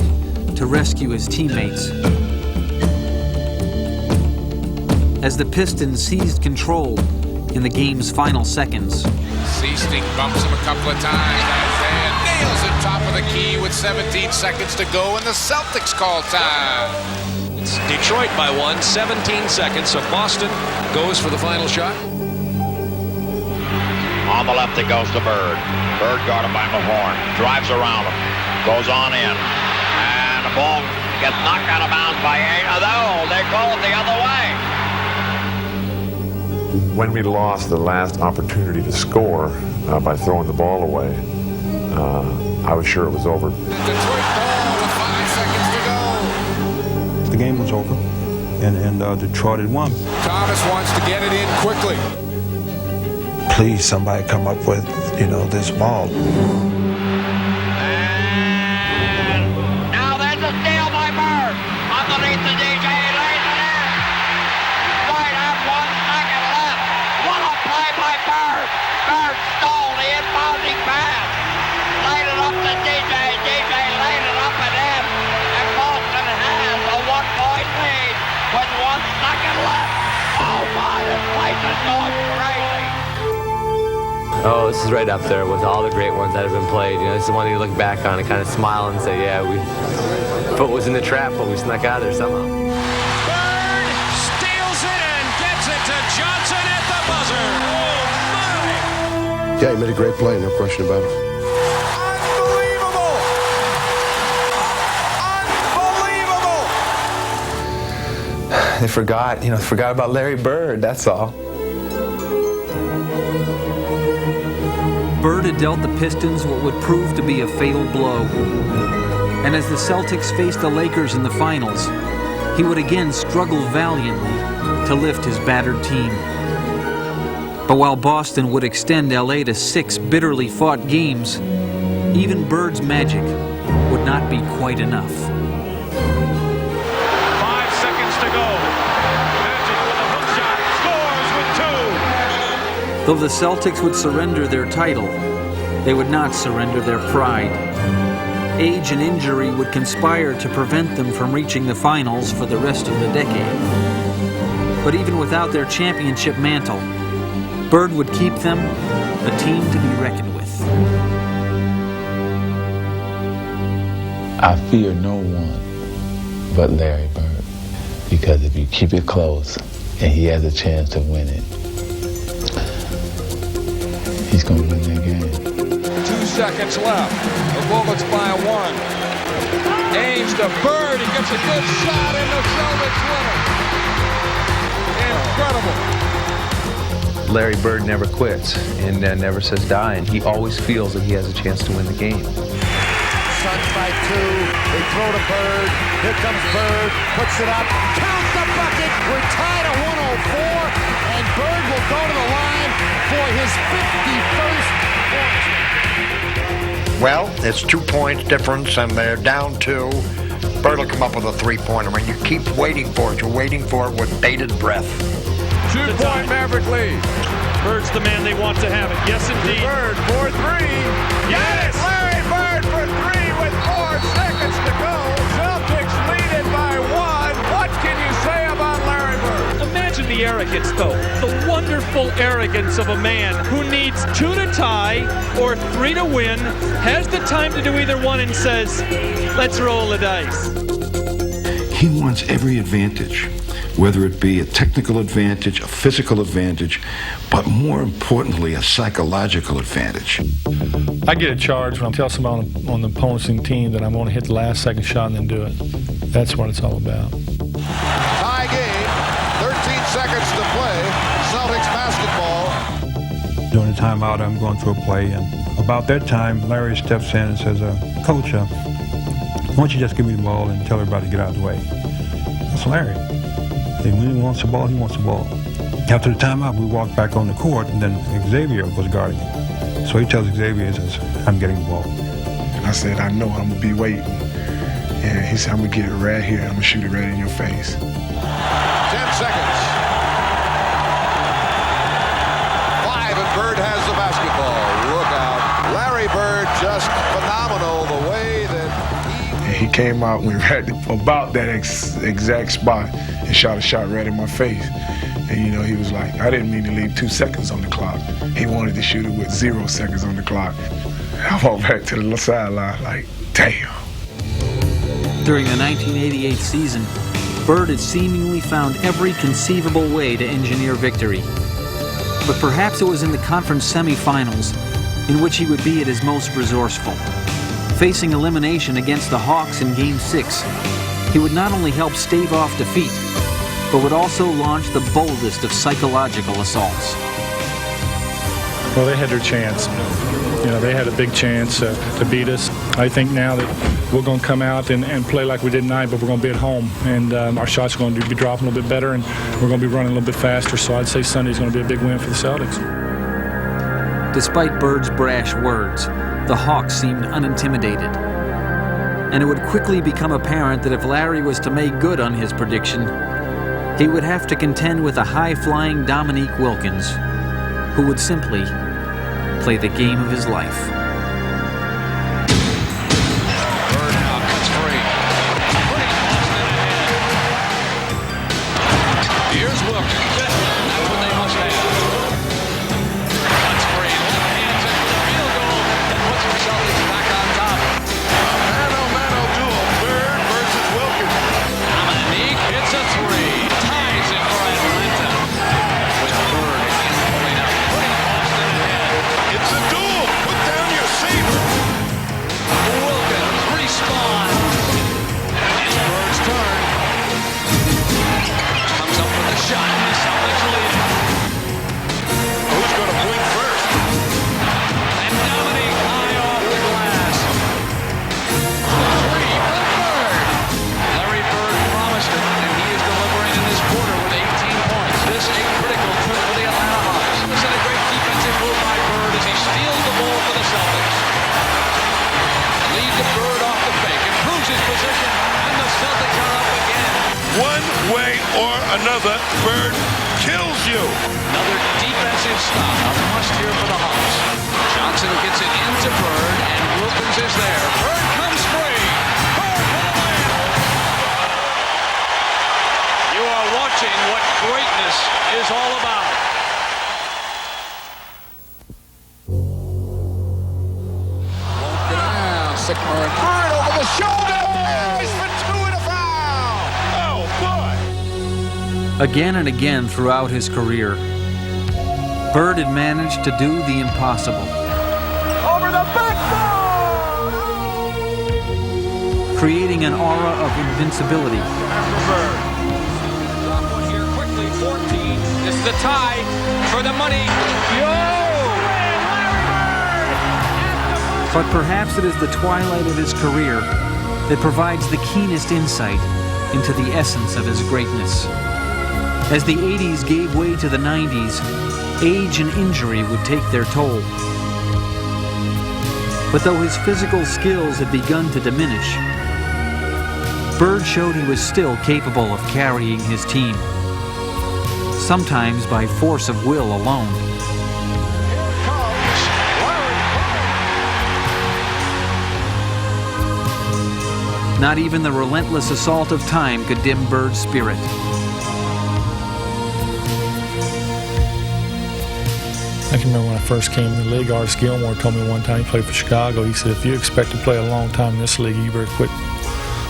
to rescue his teammates. As the Pistons seized control in the game's final seconds. Seasting bumps him a couple of times. Isaiah nails it top of the key with 17 seconds to go, and the Celtics call time. It's Detroit by 1, 17 seconds, so Boston goes for the final shot. On the left it goes to Bird. Bird guarded by Mahorn. Drives around him. Goes on in. And the ball gets knocked out of bounds by Ainge. Oh, they call it the other way. When we lost the last opportunity to score by throwing the ball away, I was sure it was over. Detroit ball with 5 seconds to go. The game was over, and Detroit had won. Thomas wants to get it in quickly. Please, somebody come up with, this ball. And now there's a steal by Bird. Underneath the DJ, lays it in. Right at 1 second left. What a play by Bird. Bird stole the inbounding pass. Laid it up to DJ. DJ laid it up and in. And Boston has a 1-point lead with 1 second left. Oh my, this place is going crazy. Oh, this is right up there with all the great ones that have been played. This is one you look back on and kind of smile and say, yeah, foot was in the trap, but we snuck out of there somehow. Bird steals it and gets it to Johnson at the buzzer. Oh, my! Yeah, he made a great play, no question about it. They forgot about Larry Bird, that's all. Bird had dealt the Pistons what would prove to be a fatal blow. And as the Celtics faced the Lakers in the finals, he would again struggle valiantly to lift his battered team. But while Boston would extend LA to 6 bitterly fought games, even Bird's magic would not be quite enough. 5 seconds to go. Magic with a hook shot. Scores with 2. Though the Celtics would surrender their title, they would not surrender their pride. Age and injury would conspire to prevent them from reaching the finals for the rest of the decade. But even without their championship mantle, Bird would keep them a team to be reckoned with. I fear no one but Larry Bird, because if you keep it close and he has a chance to win it, he's going to win that game. 2 seconds left. The Bullets by 1. Aims to Bird. He gets a good shot, and the Celtics win it. Incredible. Larry Bird never quits and never says die, and he always feels that he has a chance to win the game. Suns by 2. They throw to Bird. Here comes Bird. Puts it up. Count the bucket. We're tied at 104, and Bird will go to the line for his 51st point. Well, it's 2 points difference, and they're down 2. Bird will come up with a 3-pointer. I mean, you keep waiting for it. You're waiting for it with bated breath. 2-point Maverick lead. Bird's the man they want to have it. Yes, indeed. Bird for 3. Yes! Larry Bird for 3 with 4 seconds to go. Celtics lead it by 1. What can you say about Larry Bird? Imagine the arrogance, though. The wonderful arrogance of a man who needs 2 to tie or 3 to win, has the time to do either one, and says, let's roll the dice. He wants every advantage, whether it be a technical advantage, a physical advantage, but more importantly, a psychological advantage. I get a charge when I tell somebody on the opposing team that I'm going to hit the last second shot and then do it. That's what it's all about. Tie game, 13 seconds to play. Celtics basketball. During the timeout, I'm going through a play, and about that time, Larry steps in and says, Coach, why don't you just give me the ball and tell everybody to get out of the way? That's Larry. And when he wants the ball, he wants the ball. After the timeout, we walked back on the court, and then Xavier was guarding him. So he tells Xavier, he says, I'm getting the ball. And I said, I know, I'm going to be waiting. And he said, I'm going to get it right here. I'm going to shoot it right in your face. 10 seconds. 5, and Bird has the basketball. Look out. Larry Bird just phenomenal the way that And he came out, went right about that exact spot and shot a shot right in my face. And, you know, he was like, I didn't mean to leave 2 seconds on the clock. He wanted to shoot it with 0 seconds on the clock. I walked back to the sideline like, damn. During the 1988 season, Bird had seemingly found every conceivable way to engineer victory. But perhaps it was in the conference semifinals in which he would be at his most resourceful. Facing elimination against the Hawks in Game 6, he would not only help stave off defeat, but would also launch the boldest of psychological assaults. Well, they had their chance. You know, they had a big chance to beat us. I think now that we're going to come out and play like we did tonight, but we're going to be at home, and our shots are going to be dropping a little bit better, and we're going to be running a little bit faster. So I'd say Sunday's going to be a big win for the Celtics. Despite Bird's brash words, the Hawks seemed unintimidated. And it would quickly become apparent that if Larry was to make good on his prediction, he would have to contend with a high-flying Dominique Wilkins, who would simply play the game of his life. Bird now cuts free. Here's Wilkins. That's what they must have. Cuts free. Left hands in for the field goal. And puts the Celtics back on top. mano duel. Bird versus Wilkins. Dominique hits a 3. Ties it for Atlanta. With Bird again pulling up. Putting Boston ahead. It's a duel. Put down your saber. Wilkins responds. It's Bird's turn. Comes up with a shot. And the Celtics lead. Who's going to blink first? And Dominique high off the glass. 3 from Bird. Larry Bird promised it, and he is delivering in this quarter with 18 points. This a critical trip for the Atlanta Hawks. This is a great defensive move by Bird as he steals the ball for the Celtics. Leads the Bird off the fake, improves his position, and the Celtics are up again. One way or another, Bird kills you. Another defensive stop, a must here for the Hawks. Johnson gets it into Bird, and Wilkins is there. Bird comes free. Bird for the win. You are watching what greatness classic, Bird. Bird over the shoulder. He's for two and a foul. Oh, boy. Again and again throughout his career, Bird had managed to do the impossible. Over the backboard! Creating an aura of invincibility. After Bird. Drop one here quickly, 14. This is the tie for the money. But perhaps it is the twilight of his career that provides the keenest insight into the essence of his greatness. As the 80s gave way to the 90s, age and injury would take their toll. But though his physical skills had begun to diminish, Bird showed he was still capable of carrying his team, sometimes by force of will alone. Not even the relentless assault of time could dim Bird's spirit. I can remember when I first came in the league, Artis Gilmore told me one time, he played for Chicago, he said, if you expect to play a long time in this league, you better quit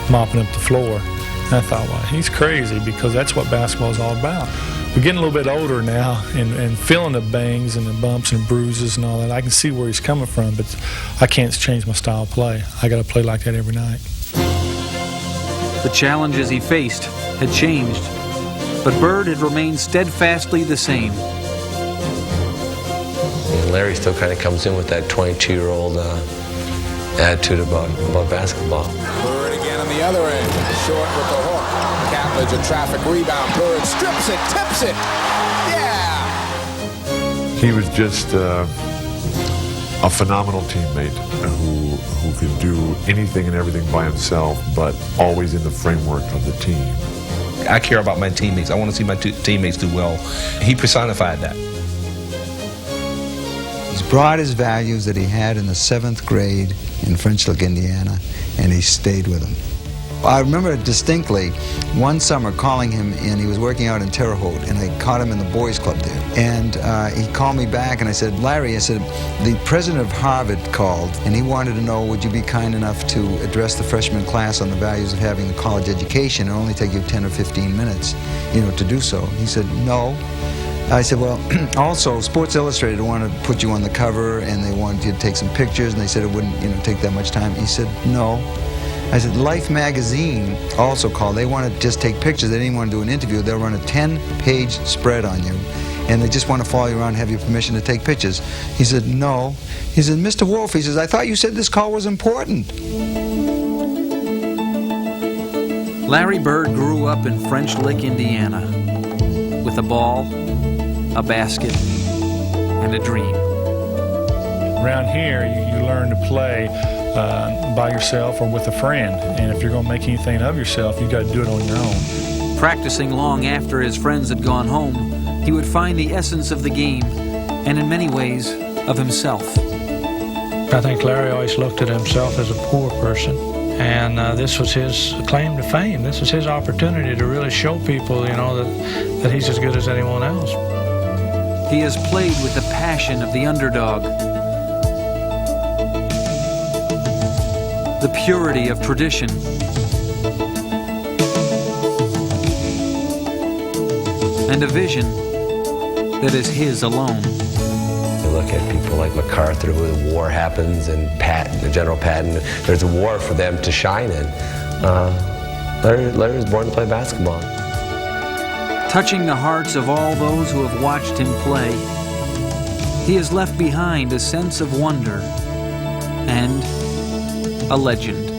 mopping up the floor. And I thought, well, he's crazy, because that's what basketball is all about. We're getting a little bit older now and feeling the bangs and the bumps and bruises and all that. I can see where he's coming from, but I can't change my style of play. I got to play like that every night. The challenges he faced had changed, but Bird had remained steadfastly the same. And Larry still kind of comes in with that 22-year-old attitude about basketball. Bird again on the other end. Short with the hook. Catledge, a traffic rebound. Bird strips it, tips it. Yeah! He was just a phenomenal teammate who could do anything and everything by himself, but always in the framework of the team. I care about my teammates. I want to see my teammates do well. He personified that. He's brought his values that he had in the 7th grade in French Lick, Indiana, and he stayed with them. I remember distinctly one summer calling him in. He was working out in Terre Haute, and I caught him in the boys' club there. And he called me back, and I said, Larry, I said, the president of Harvard called, and he wanted to know, would you be kind enough to address the freshman class on the values of having a college education? It'll only take you 10 or 15 minutes, to do so. He said, no. I said, well, also, Sports Illustrated wanted to put you on the cover, and they wanted you to take some pictures, and they said it wouldn't, take that much time. He said, no. I said, Life magazine also called. They want to just take pictures. They didn't want to do an interview. They'll run a 10-page spread on you, and they just want to follow you around and have your permission to take pictures. He said, no. He said, Mr. Wolf, he says, I thought you said this call was important. Larry Bird grew up in French Lick, Indiana, with a ball, a basket, and a dream. Around here, you learn to play by yourself or with a friend. And if you're going to make anything of yourself, you got to do it on your own. Practicing long after his friends had gone home, he would find the essence of the game, and in many ways, of himself. I think Larry always looked at himself as a poor person, and this was his claim to fame. This was his opportunity to really show people, that he's as good as anyone else. He has played with the passion of the underdog, the purity of tradition, and a vision that is his alone. You look at people like MacArthur, who the war happens, and General Patton. There's a war for them to shine in. Larry was born to play basketball. Touching the hearts of all those who have watched him play, he has left behind a sense of wonder and a legend.